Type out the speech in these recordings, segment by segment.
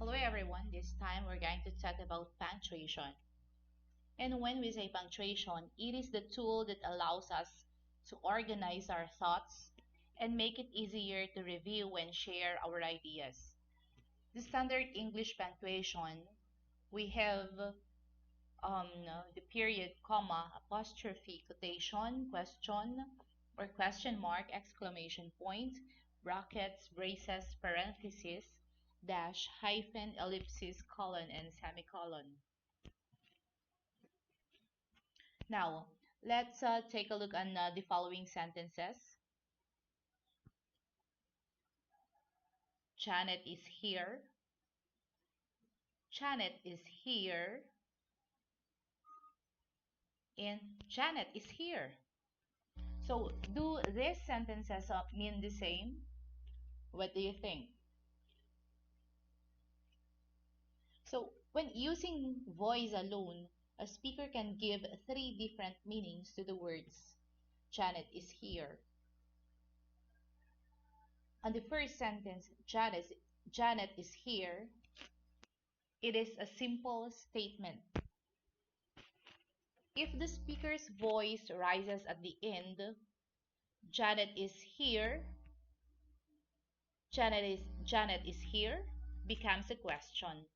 Hello everyone, this time we're going to talk about punctuation. And when we say punctuation, it is the tool that allows us to organize our thoughts and make it easier to review and share our ideas. The standard English punctuation, we have the period, comma, apostrophe, quotation, question, or question mark, exclamation point, brackets, braces, parentheses, dash, hyphen, ellipsis, colon, and semicolon. Now, let's take a look on the following sentences. Janet is here. Janet is here. And Janet is here. So, do these sentences mean the same? What do you think? So, when using voice alone, a speaker can give three different meanings to the words Janet is here. On the first sentence, Janet is here, it is a simple statement. If the speaker's voice rises at the end, Janet is here, Janet is here becomes a question.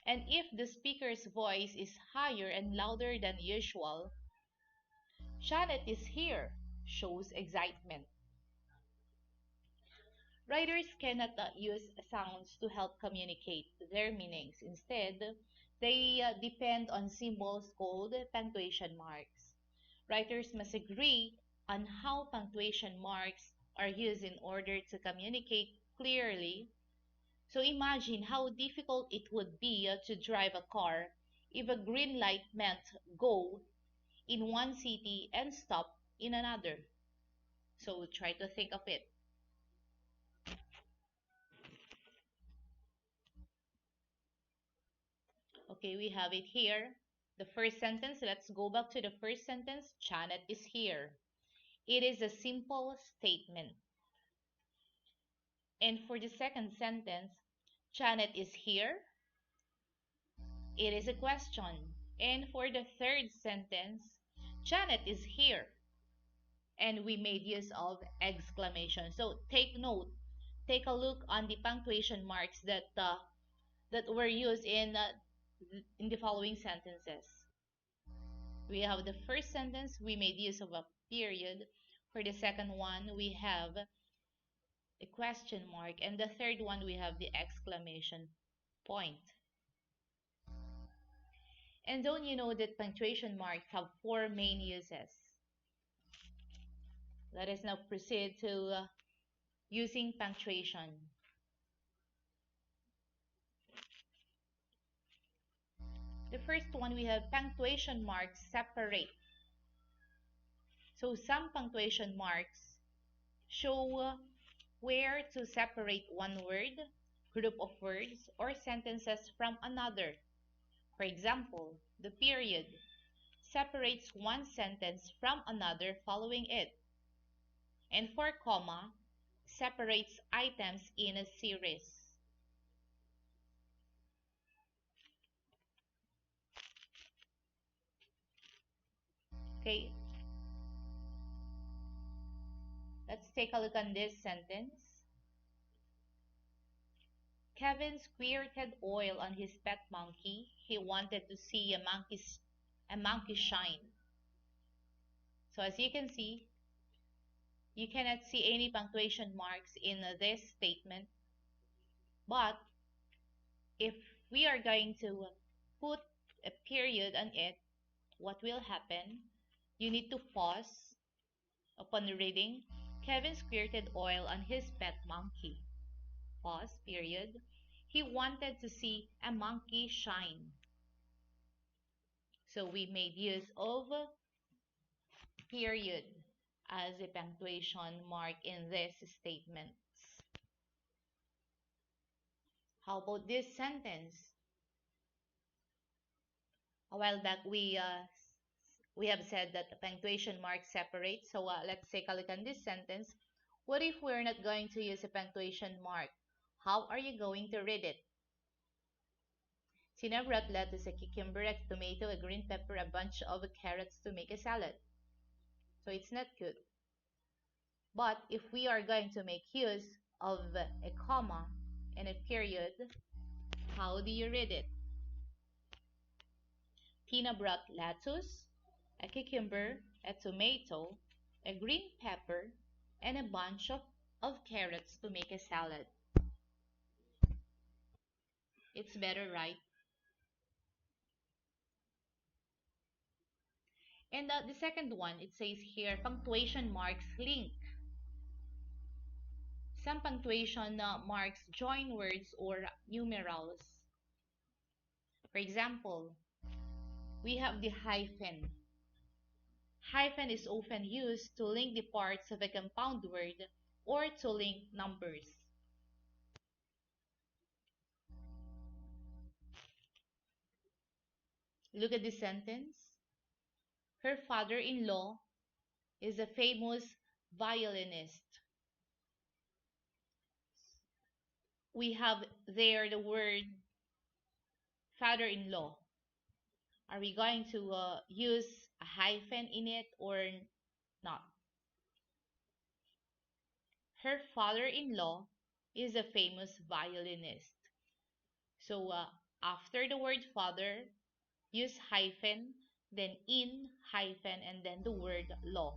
And if the speaker's voice is higher and louder than usual, Janet is here shows excitement. Writers cannot use sounds to help communicate their meanings. Instead, they depend on symbols called punctuation marks. Writers must agree on how punctuation marks are used in order to communicate clearly. So imagine how difficult it would be to drive a car if a green light meant go in one city and stop in another. So try to think of it. Okay, we have it here. The first sentence, let's go back to the first sentence. Janet is here. It is a simple statement. And for the second sentence, Janet is here. It is a question. And for the third sentence, Janet is here. And we made use of exclamation. So take note, take a look on the punctuation marks that were used in the following sentences. We have the first sentence, we made use of a period. For the second one, we have a question mark. And the third one, we have the exclamation point. And don't you know that punctuation marks have four main uses? Let us now proceed to using punctuation. The first one, we have punctuation marks separate. So some punctuation marks show where to separate one word, group of words, or sentences from another. For example, the period separates one sentence from another following it. And for comma, separates items in a series. Okay, let's take a look on this sentence. Kevin squirted oil on his pet monkey. He wanted to see a monkey shine. So as you can see, you cannot see any punctuation marks in this statement. But if we are going to put a period on it, what will happen? You need to pause upon reading. Kevin squirted oil on his pet monkey. Pause, period. He wanted to see a monkey shine. So we made use of period as a punctuation mark in this statement. How about this sentence? A while back we have said that the punctuation mark separates. So let's take a look at this sentence. What if we're not going to use a punctuation mark? How are you going to read it? Tina brought lettuce, a cucumber, a tomato, a green pepper, a bunch of carrots to make a salad. So it's not good. But if we are going to make use of a comma and a period, how do you read it? Tina brought lettuce, a cucumber, a tomato, a green pepper, and a bunch of carrots to make a salad. It's better, right? And the second one, it says here, punctuation marks link. Some punctuation marks join words or numerals. For example, we have the hyphen. Hyphen is often used to link the parts of a compound word or to link numbers. Look at this sentence. Her father-in-law is a famous violinist. We have there the word father-in-law. Are we going to use a hyphen in it or not? Her father-in-law is a famous violinist. So after the word father, use hyphen, then in hyphen, and then the word law.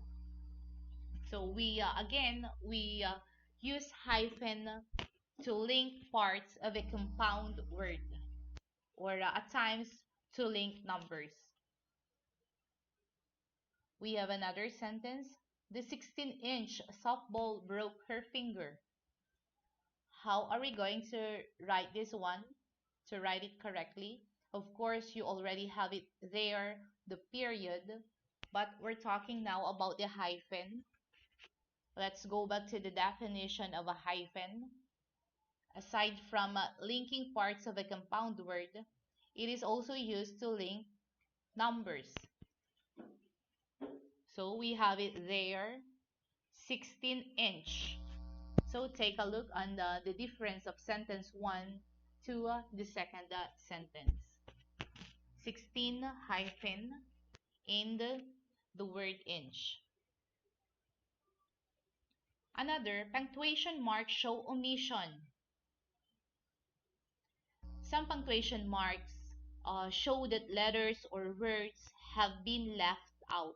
So we use hyphen to link parts of a compound word, or at times to link numbers. We have another sentence. The 16-inch softball broke her finger. How are we going to write this one to write it correctly? Of course, you already have it there, the period, but we're talking now about the hyphen. Let's go back to the definition of a hyphen. Aside from linking parts of a compound word, it is also used to link numbers. So we have it there, 16-inch. So take a look on the difference of sentence 1 to the second sentence. 16 hyphen and the word inch. Another, punctuation marks show omission. Some punctuation marks show that letters or words have been left out.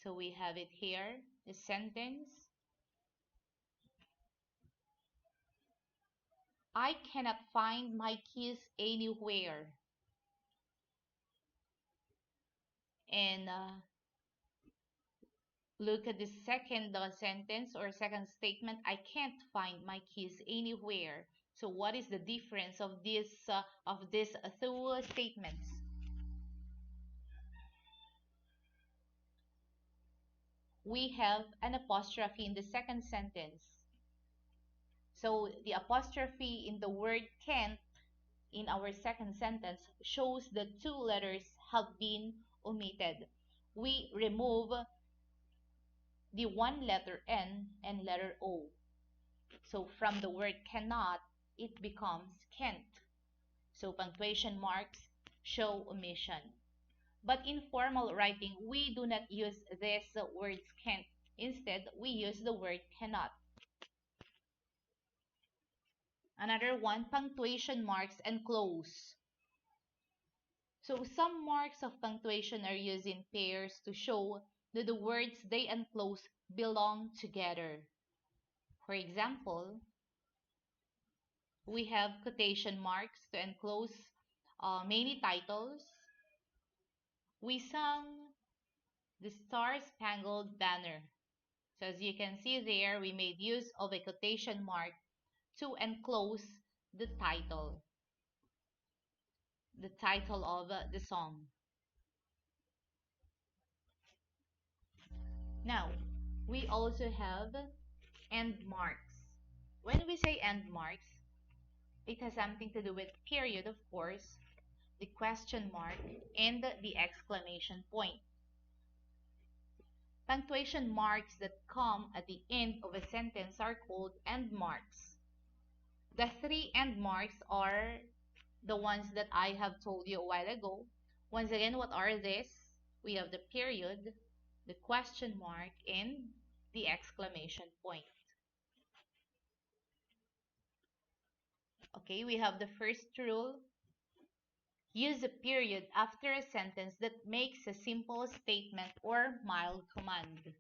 So we have it here, the sentence. I cannot find my keys anywhere. And look at the second sentence or second statement. I can't find my keys anywhere. So what is the difference of these two statements? We have an apostrophe in the second sentence. So the apostrophe in the word can't in our second sentence shows that two letters have been omitted. We remove the one letter N and letter O. So from the word cannot, it becomes can't. So punctuation marks show omission. But in formal writing, we do not use these words can't. Instead, we use the word cannot. Another one, punctuation marks enclose. So some marks of punctuation are used in pairs to show that the words they enclose belong together. For example, we have quotation marks to enclose many titles. We sang the Star-Spangled Banner. So as you can see there, we made use of a quotation mark to enclose the title of the song. Now, we also have end marks. When we say end marks, it has something to do with period, of course, the question mark, and the exclamation point. Punctuation marks that come at the end of a sentence are called end marks. The three end marks are the ones that I have told you a while ago. Once again, what are these? We have the period, the question mark, and the exclamation point. Okay, we have the first rule. Use a period after a sentence that makes a simple statement or mild command.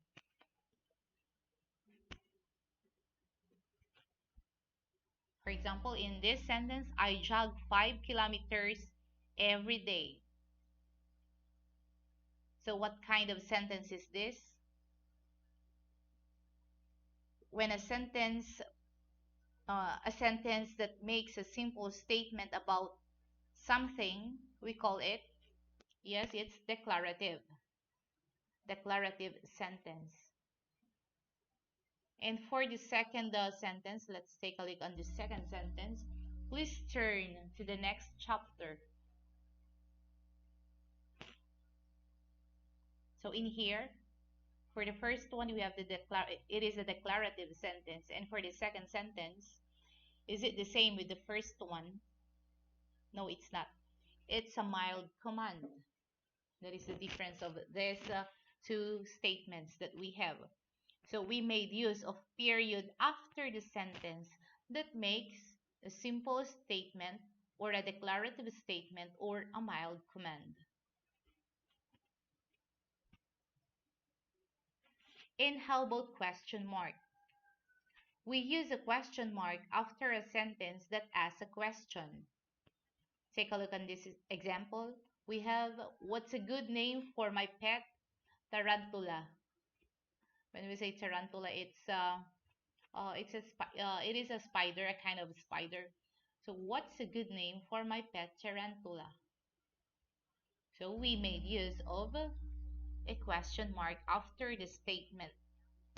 For example, in this sentence, I jog 5 kilometers every day. So what kind of sentence is this? When a sentence that makes a simple statement about something, we call it, yes, it's declarative sentence. And for the second sentence, let's take a look on the second sentence. Please turn to the next chapter. So in here, for the first one, we have it is a declarative sentence. And for the second sentence, is it the same with the first one? No, it's not. It's a mild command. That is the difference of these two statements that we have. So we made use of period after the sentence that makes a simple statement or a declarative statement or a mild command. And how about question mark? We use a question mark after a sentence that asks a question. Take a look on this example. We have, what's a good name for my pet tarantula? When we say tarantula, it is a spider, a kind of spider. So what's a good name for my pet tarantula? So we made use of a question mark after the statement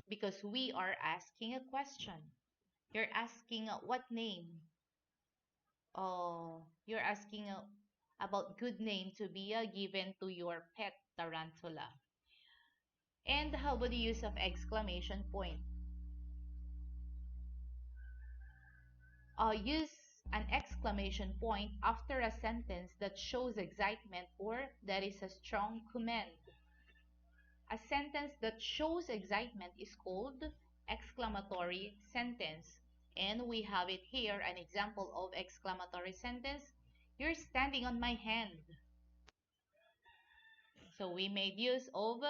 because we are asking a question. You're asking what name? You're asking about good name to be given to your pet tarantula. And how about the use of exclamation point? Use an exclamation point after a sentence that shows excitement or that is a strong command. A sentence that shows excitement is called exclamatory sentence. And we have it here, an example of exclamatory sentence. You're standing on my hand. So we made use of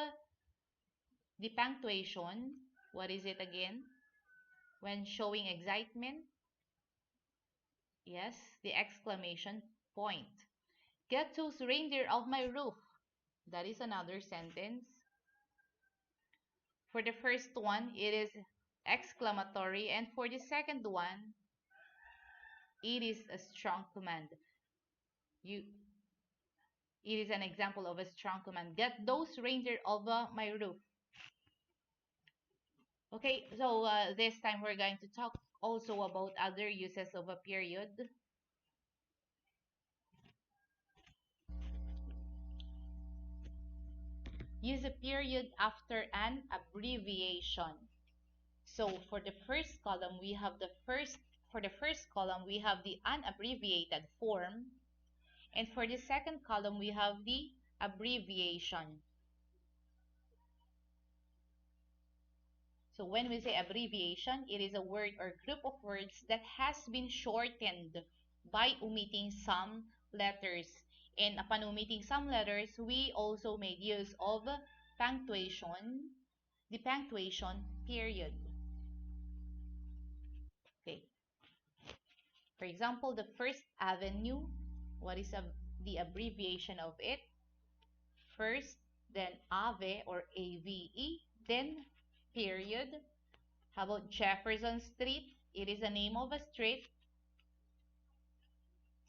the punctuation. What is it again? When showing excitement? Yes, the exclamation point. Get those reindeer off my roof. That is another sentence. For the first one, it is exclamatory, and for the second one, it is a strong command. You, it is an example of a strong command. Get those reindeer off my roof. Okay, so this time we're going to talk also about other uses of a period. Use a period after an abbreviation. So for the first column, we have the unabbreviated form, and for the second column, we have the abbreviation. So when we say abbreviation, it is a word or group of words that has been shortened by omitting some letters. And upon omitting some letters, we also made use of punctuation, the punctuation period. Okay. For example, the First Avenue, what is the abbreviation of it? First, then Ave or AVE, then period. How about Jefferson Street? It is a name of a street.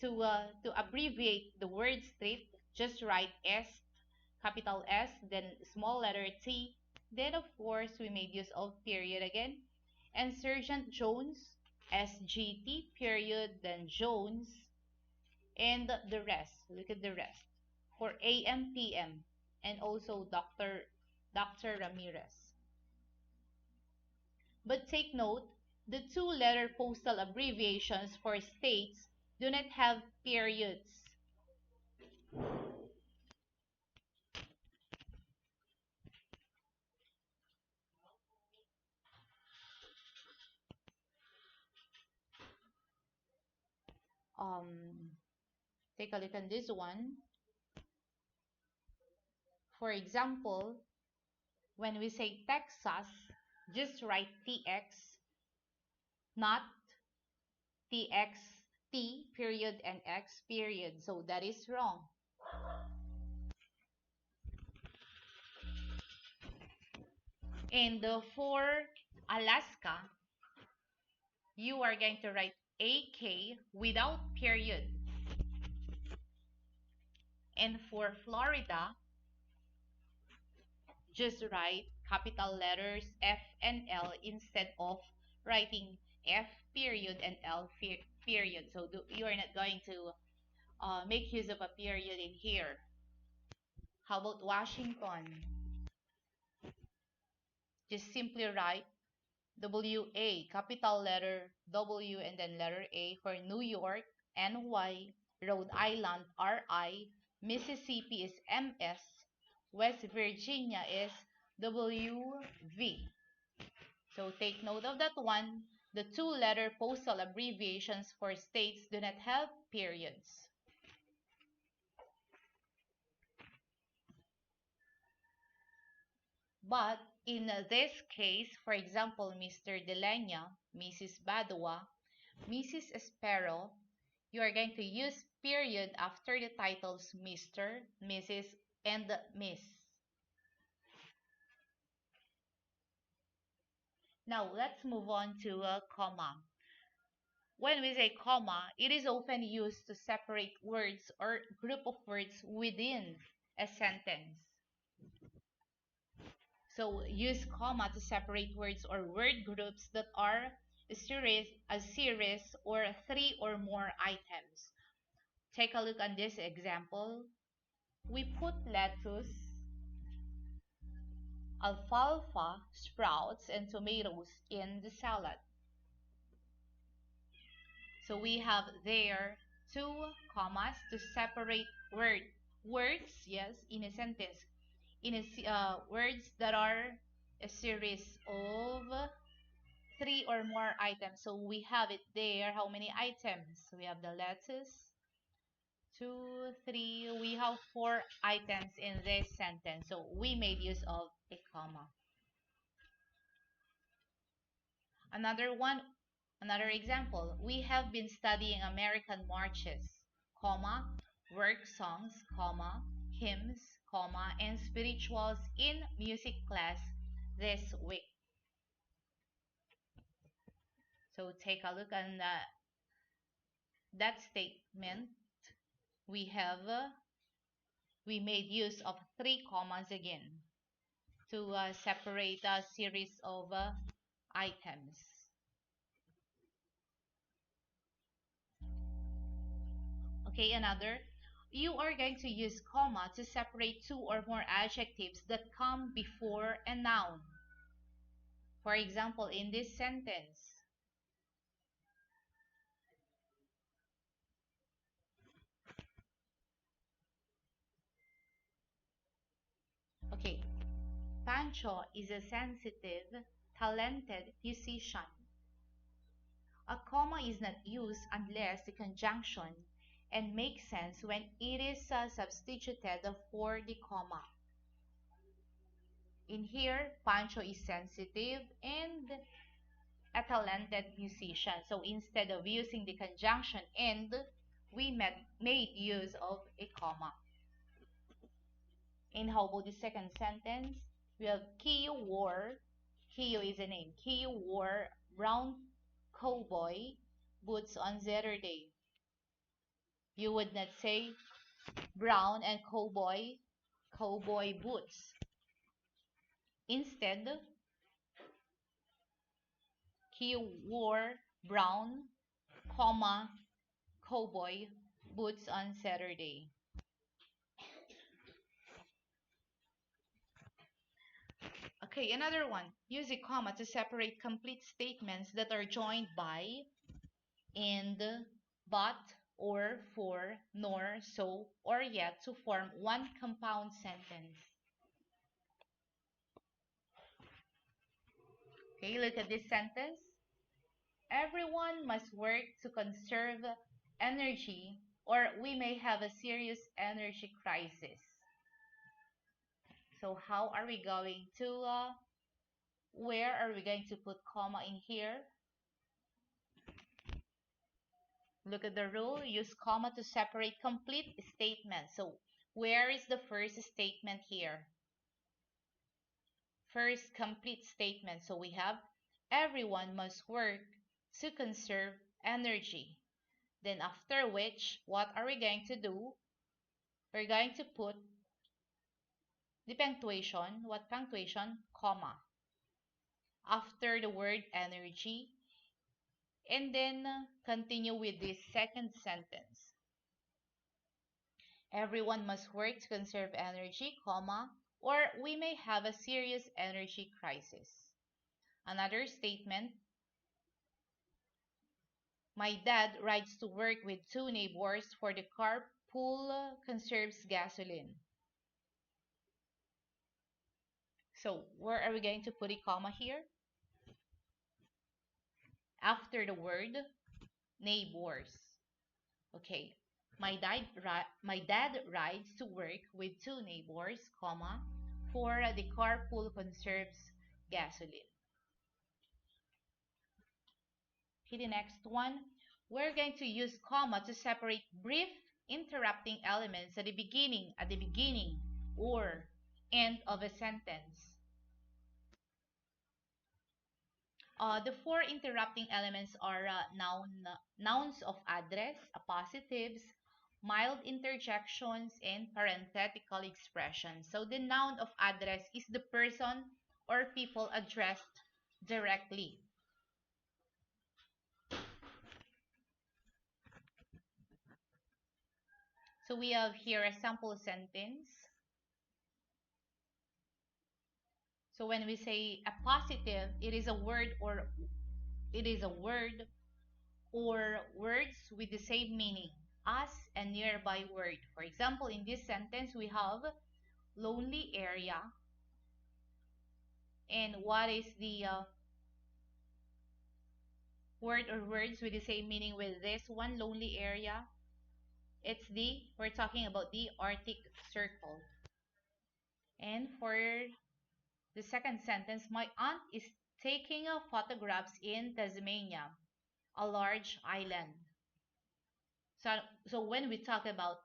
To abbreviate the word street, just write S, capital S, then small letter T. Then of course we made use of period again. And Sergeant Jones, SGT, period, then Jones, and the rest. Look at the rest. For AM, PM, and also Dr. Ramirez. But take note, The two-letter postal abbreviations for states do not have periods. Um, Take a look at this one. For example, when we say Texas, just write TX, not TX, T period and X period. So that is wrong. And for Alaska, you are going to write AK without period. And for Florida, just write capital letters F and L instead of writing F period and L period. So you are not going to make use of a period in here. How about Washington? Just simply write WA, capital letter W and then letter A. For New York, NY, Rhode Island, RI, Mississippi is MS, West Virginia is WV. So take note of that one. The two-letter postal abbreviations for states do not have periods. But in this case, for example, Mr. Delenya, Mrs. Badua, Mrs. Espero, you are going to use period after the titles Mr., Mrs., and Miss. Now, let's move on to a comma. When we say comma, it is often used to separate words or group of words within a sentence. So use comma to separate words or word groups that are a series or three or more items. Take a look at this example. We put lettuce, alfalfa, sprouts, and tomatoes in the salad. So we have there two commas to separate words, yes, in a sentence. Words that are a series of three or more items. So we have it there. How many items? We have the lettuce, 2, 3. We have 4 items in this sentence. So we made use of a comma. Another example. We have been studying American marches, comma, work songs, comma, hymns, comma, and spirituals in music class this week. So take a look at that statement. We made use of 3 commas again to separate a series of items. Okay, another. You are going to use comma to separate 2 or more adjectives that come before a noun. For example, in this sentence, okay, Pancho is a sensitive, talented musician. A comma is not used unless the conjunction and makes sense when it is substituted for the comma. In here, Pancho is sensitive and a talented musician. So instead of using the conjunction and, we made use of a comma. And how about the second sentence? We have Kiyo is a name. Kiyo wore brown cowboy boots on Saturday. You would not say brown and cowboy boots. Instead, he wore brown, comma, cowboy boots on Saturday. Okay. Okay, another one. Use a comma to separate complete statements that are joined by, and, but, or, for, nor, so, or yet to form one compound sentence. Okay, look at this sentence. Everyone must work to conserve energy, or we may have a serious energy crisis. So how are we going to, where are we going to put comma in here? Look at the rule. Use comma to separate complete statements. So where is the first statement here? First complete statement. So we have everyone must work to conserve energy. Then after which, what are we going to do? We're going to put the punctuation. What punctuation? Comma. After the word energy. And then continue with the second sentence. Everyone must work to conserve energy, comma, or we may have a serious energy crisis. Another statement. My dad rides to work with two neighbors for the carpool conserves gasoline. So where are we going to put a comma here? After the word neighbors. Okay. My dad rides to work with two neighbors, comma, for the carpool conserves gasoline. Okay, the next one. We're going to use comma to separate brief interrupting elements at the beginning, or end of a sentence. The four interrupting elements are nouns of address, appositives, mild interjections, and parenthetical expressions. So the noun of address is the person or people addressed directly. So we have here a sample sentence. So when we say appositive, it is a word or words with the same meaning as a nearby word. For example, in this sentence we have lonely area. And what is the word or words with the same meaning with this one, lonely area? We're talking about the Arctic Circle. And for the second sentence, my aunt is taking photographs in Tasmania, a large island. So when we talk about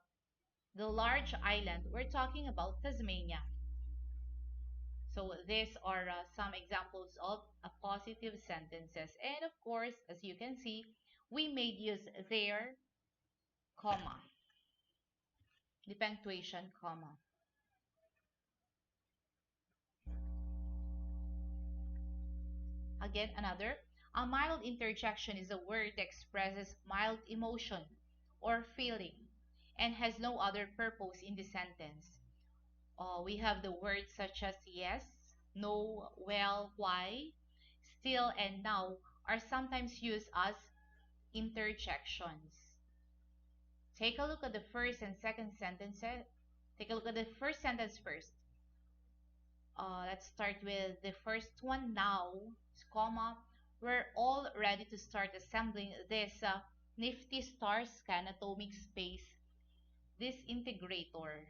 the large island, we're talking about Tasmania. So these are some examples of appositive sentences. And of course, as you can see, we made use there, comma, the punctuation, comma. Again, another. A mild interjection is a word that expresses mild emotion or feeling and has no other purpose in the sentence. We have the words such as yes, no, well, why, still, and now are sometimes used as interjections. Take a look at the first and second sentences. Take a look at the first sentence first. Let's start with the first one. Now, comma, we're all ready to start assembling this nifty star scan atomic space disintegrator.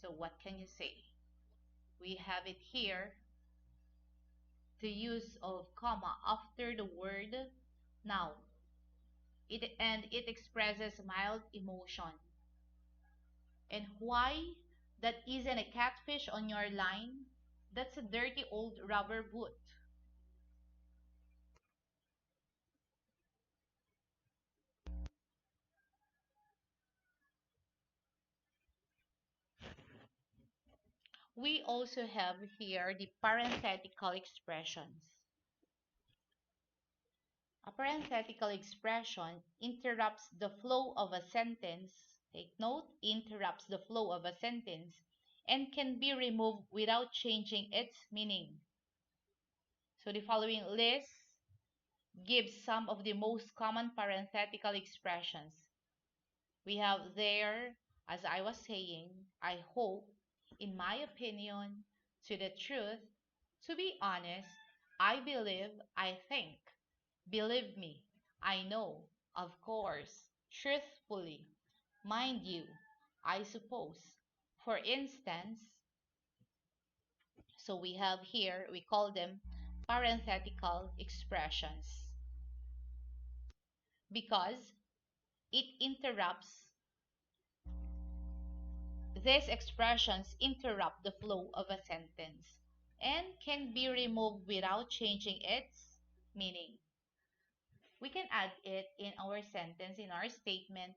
So what can you say? We have it here. The use of comma after the word now. It expresses mild emotion. And why? That isn't a catfish on your line. That's a dirty old rubber boot. We also have here the parenthetical expressions. A parenthetical expression interrupts the flow of a sentence. Take note, interrupts the flow of a sentence and can be removed without changing its meaning. So the following list gives some of the most common parenthetical expressions. We have there, as I was saying, I hope, in my opinion, to the truth, to be honest, I believe, I think, believe me, I know, of course, truthfully, mind you, I suppose. For instance, so we have here, we call them parenthetical expressions because it interrupts, these expressions interrupt the flow of a sentence and can be removed without changing its meaning. We can add it in our sentence, in our statement,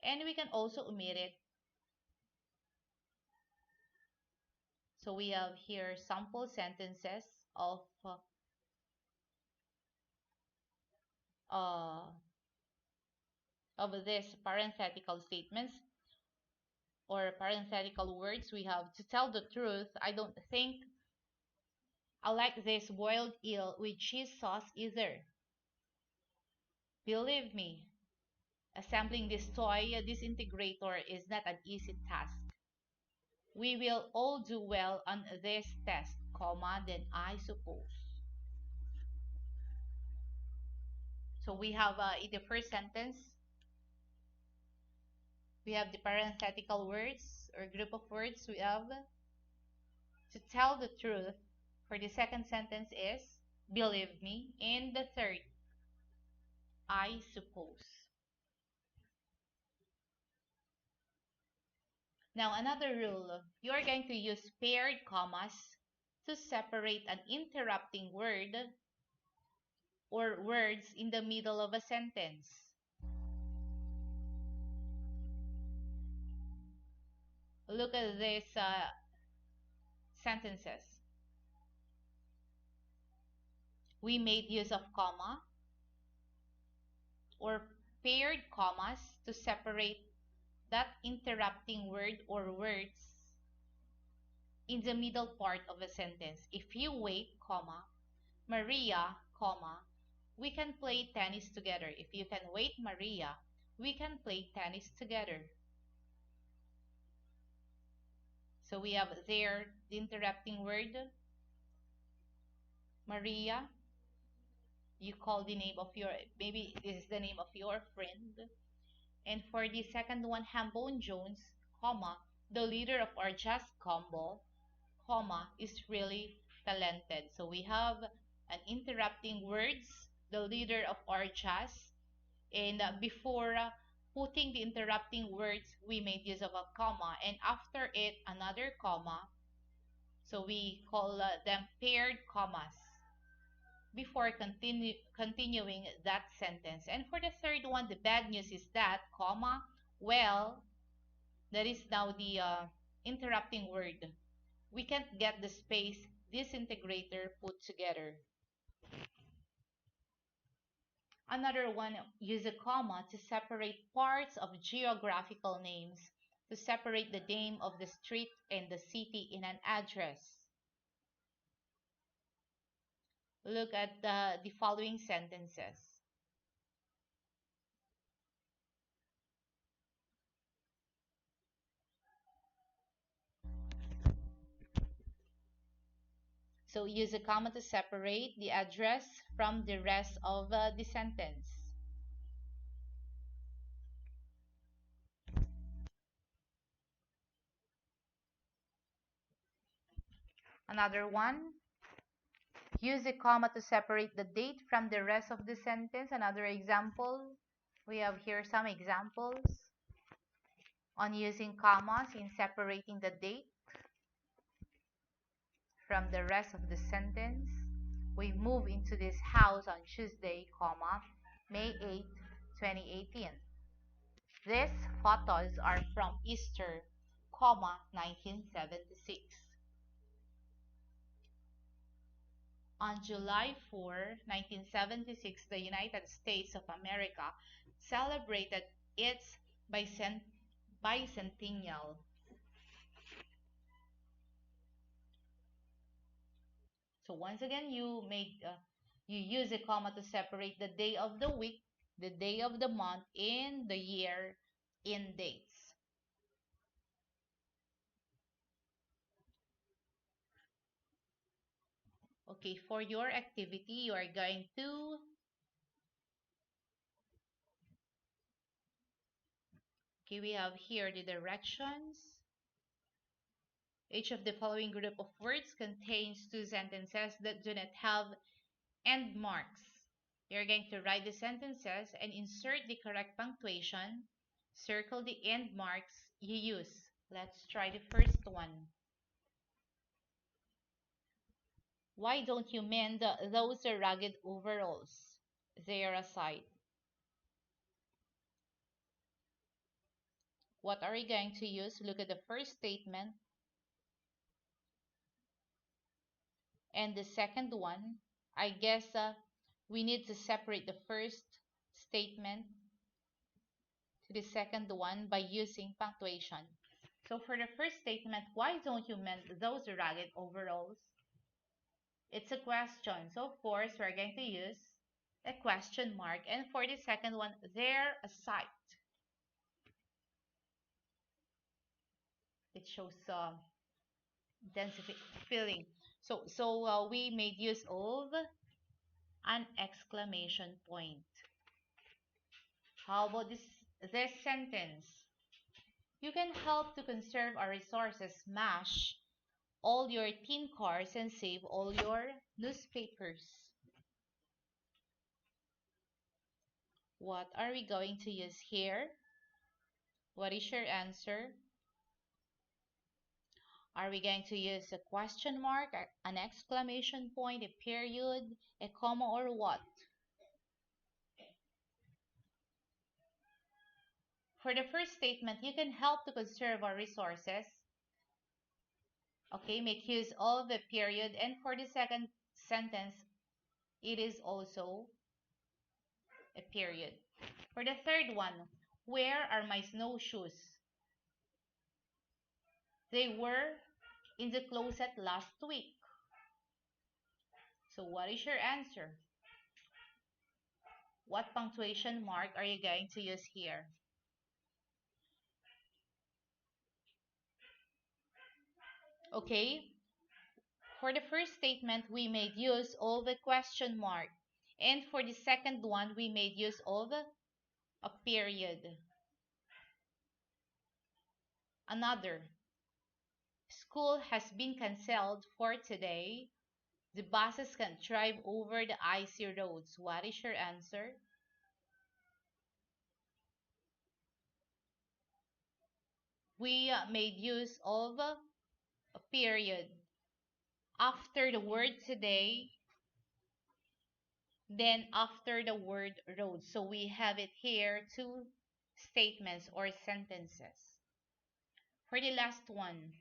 and we can also omit it. So we have here sample sentences of uh, of these parenthetical statements or parenthetical words. We have to tell the truth. I don't think I like this boiled eel with cheese sauce either. Believe me, assembling this toy disintegrator is not an easy task. We will all do well on this test, comma, then I suppose. So we have in the first sentence, we have the parenthetical words or group of words. We have to tell the truth. For the second sentence is believe me. And the third, I suppose. Now another rule, you are going to use paired commas to separate an interrupting word or words in the middle of a sentence. Look at these sentences. We made use of comma or paired commas to separate that interrupting word or words in the middle part of a sentence. If you wait, comma, Maria, comma, we can play tennis together. If you can wait, Maria, we can play tennis together. So we have there the interrupting word, Maria. You call the name of your, maybe this is the name of your friend. And for the second one, Hambone Jones, comma, the leader of our jazz combo, comma, is really talented. So we have an interrupting words, the leader of our jazz. And before putting the interrupting words, we made use of a comma. And after it, another comma. So we call them paired commas before continuing that sentence. And for the third one, the bad news is that, comma, well, that is now the interrupting word. We can't get the space disintegrator put together. Another one, use a comma to separate parts of geographical names, to separate the name of the street and the city in an address. Look at the following sentences. So use a comma to separate the address from the rest of the sentence. Another one, use a comma to separate the date from the rest of the sentence. Another example, we have here some examples on using commas in separating the date from the rest of the sentence. We move into this house on Tuesday, comma, May 8, 2018. These photos are from Easter, comma, 1976. On July 4, 1976, the United States of America celebrated its bicentennial. So once again, you use a comma to separate the day of the week, the day of the month, in the year, in dates. Okay, for your activity, you are going to, okay, we have here the directions. Each of the following group of words contains two sentences that do not have end marks. You're going to write the sentences and insert the correct punctuation. Circle the end marks you use. Let's try the first one. Why don't you mend those ragged overalls? They are a sight. What are we going to use? Look at the first statement and the second one. I guess we need to separate the first statement to the second one by using punctuation. So for the first statement, why don't you mend those ragged overalls? It's a question. So of course, we're going to use a question mark. And for the second one, they're a sight. It shows intensific feeling. So we made use of an exclamation point. How about this sentence? You can help to conserve our resources. Smash all your tin cars and save all your newspapers. What are we going to use here? What is your answer? Are we going to use a question mark, an exclamation point, a period, a comma, or what? For the first statement, you can help to conserve our resources. Okay, make use of a period. And for the second sentence, it is also a period. For the third one, where are my snowshoes? They were in the closet last week. So what is your answer? What punctuation mark are you going to use here? Okay, for the first statement, we made use of a question mark. And for the second one, we made use of a period. Another. School has been cancelled for today. The buses can't drive over the icy roads. What is your answer? We made use of a period after the word today, then after the word road. So we have it here, two statements or sentences. For the last one,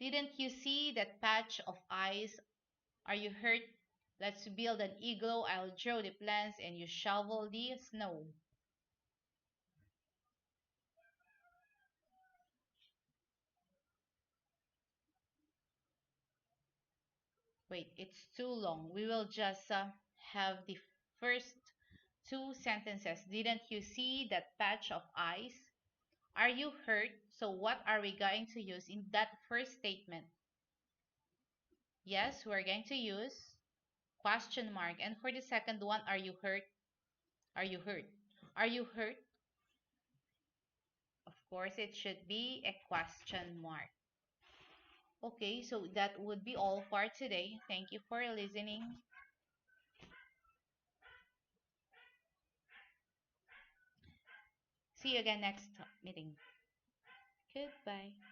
didn't you see that patch of ice? Are you hurt? Let's build an igloo. I'll draw the plans and you shovel the snow. Wait, it's too long. We will just have the first two sentences. Didn't you see that patch of ice? Are you hurt? So what are we going to use in that first statement? Yes, we're going to use question mark. And for the second one, are you hurt? Are you hurt? Are you hurt? Of course, it should be a question mark. Okay, so that would be all for today. Thank you for listening. See you again next meeting. Goodbye.